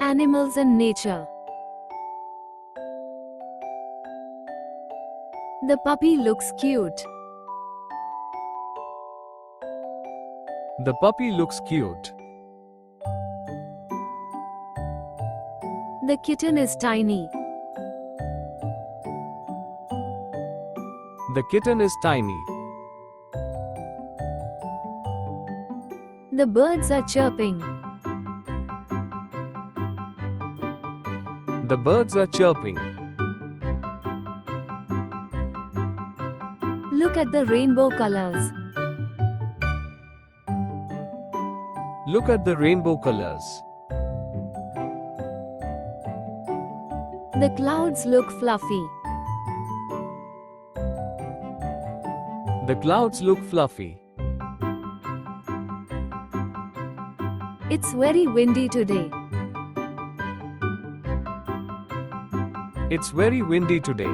Animals and nature. The puppy looks cute. The puppy looks cute. The kitten is tiny. The kitten is tiny. The birds are chirping. The birds are chirping. Look at the rainbow colors. Look at the rainbow colors. The clouds look fluffy. The clouds look fluffy. It's very windy today. It's very windy today.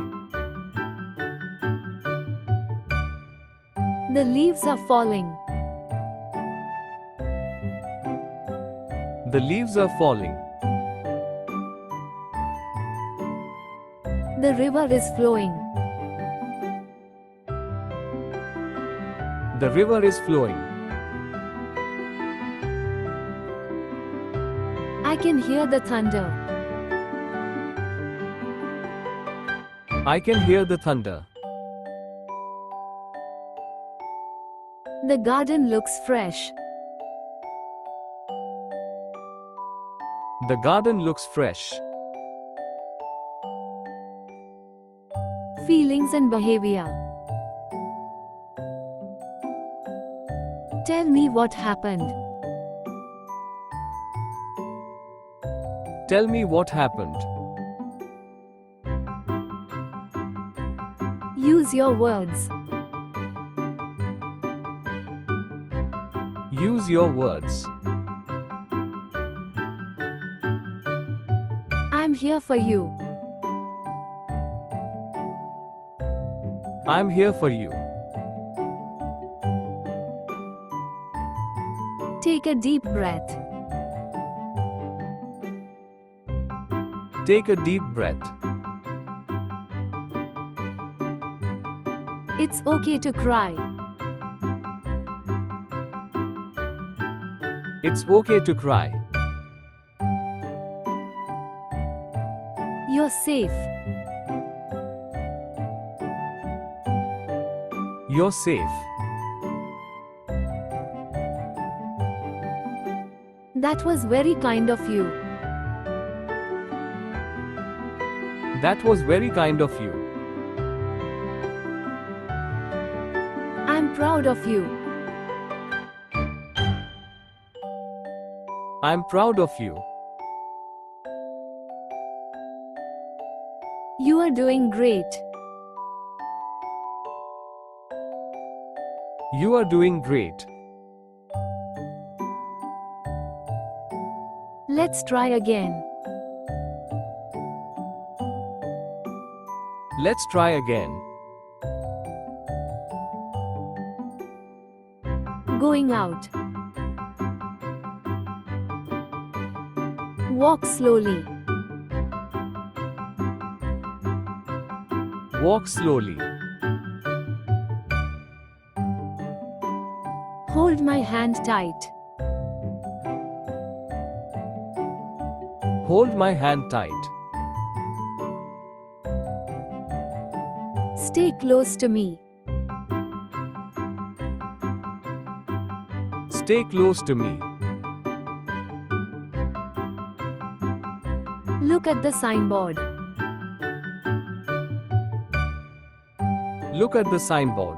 The leaves are falling. The leaves are falling. The river is flowing. The river is flowing. I can hear the thunder. I can hear the thunder. The garden looks fresh. The garden looks fresh. Feelings and behavior. Tell me what happened. Tell me what happened. Use your words. Use your words. I'm here for you. I'm here for you. Take a deep breath. Take a deep breath. It's okay to cry. It's okay to cry. You're safe. You're safe. That was very kind of you. That was very kind of you. I'm proud of you. I'm proud of you. You are doing great. You are doing great. Let's try again. Let's try again. Going out. Walk slowly. Walk slowly. Hold my hand tight. Hold my hand tight. Stay close to me. Stay close to me. Look at the signboard. Look at the signboard.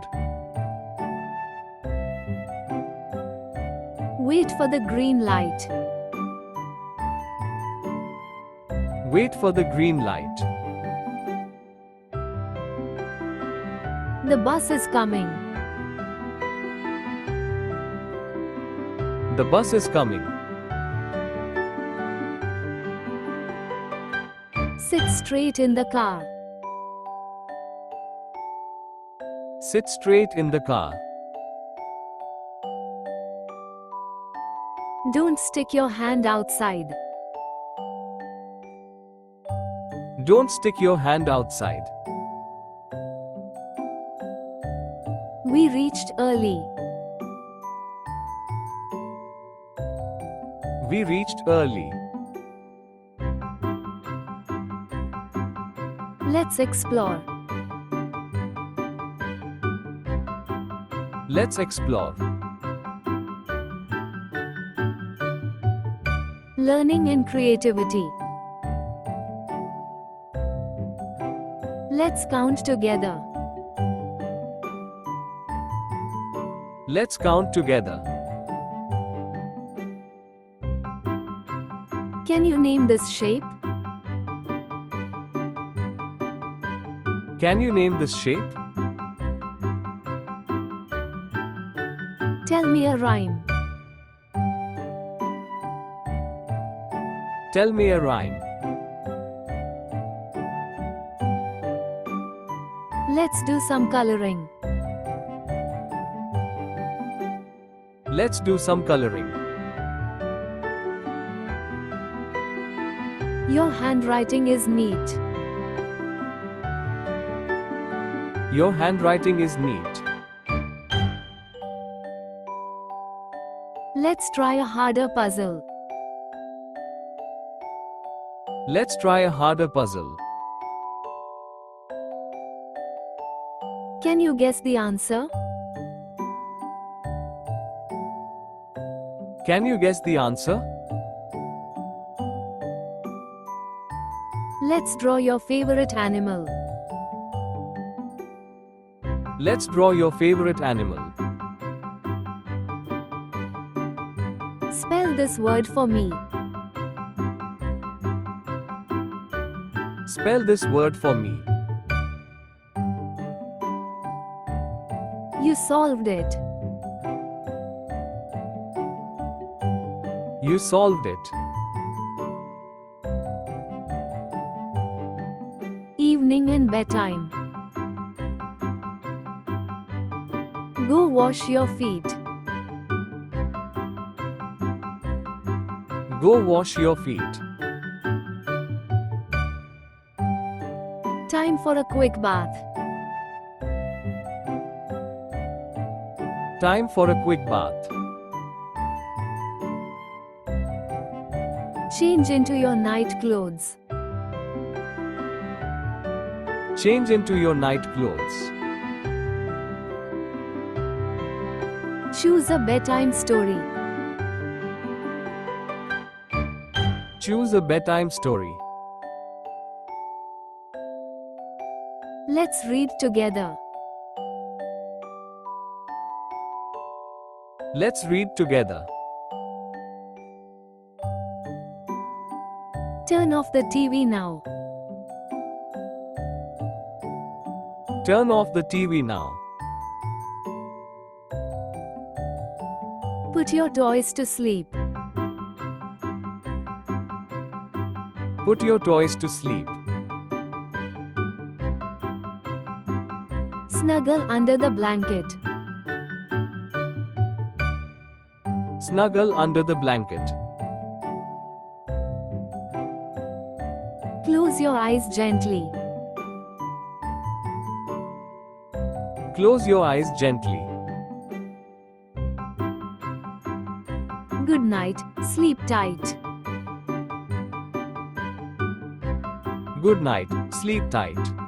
Wait for the green light. Wait for the green light. The bus is coming. The bus is coming. Sit straight in the car. Sit straight in the car. Don't stick your hand outside. Don't stick your hand outside. We reached early. We reached early. Let's explore. Let's explore. Learning and creativity. Let's count together. Let's count together. Can you name this shape? Can you name this shape? Tell me a rhyme. Tell me a rhyme. Let's do some coloring. Let's do some coloring. Your handwriting is neat. Your handwriting is neat. Let's try a harder puzzle. Let's try a harder puzzle. Can you guess the answer? Can you guess the answer? Let's draw your favorite animal. Let's draw your favorite animal. Spell this word for me. Spell this word for me. You solved it. You solved it. Evening and bedtime. Go wash your feet. Go wash your feet. Time for a quick bath. Time for a quick bath. Change into your night clothes. Change into your night clothes. Choose a bedtime story. Choose a bedtime story. Let's read together. Let's read together. Turn off the TV now. Turn off the TV now. Put your toys to sleep. Put your toys to sleep. Snuggle under the blanket. Snuggle under the blanket. Close your eyes gently. Close your eyes gently. Good night, sleep tight. Good night, sleep tight.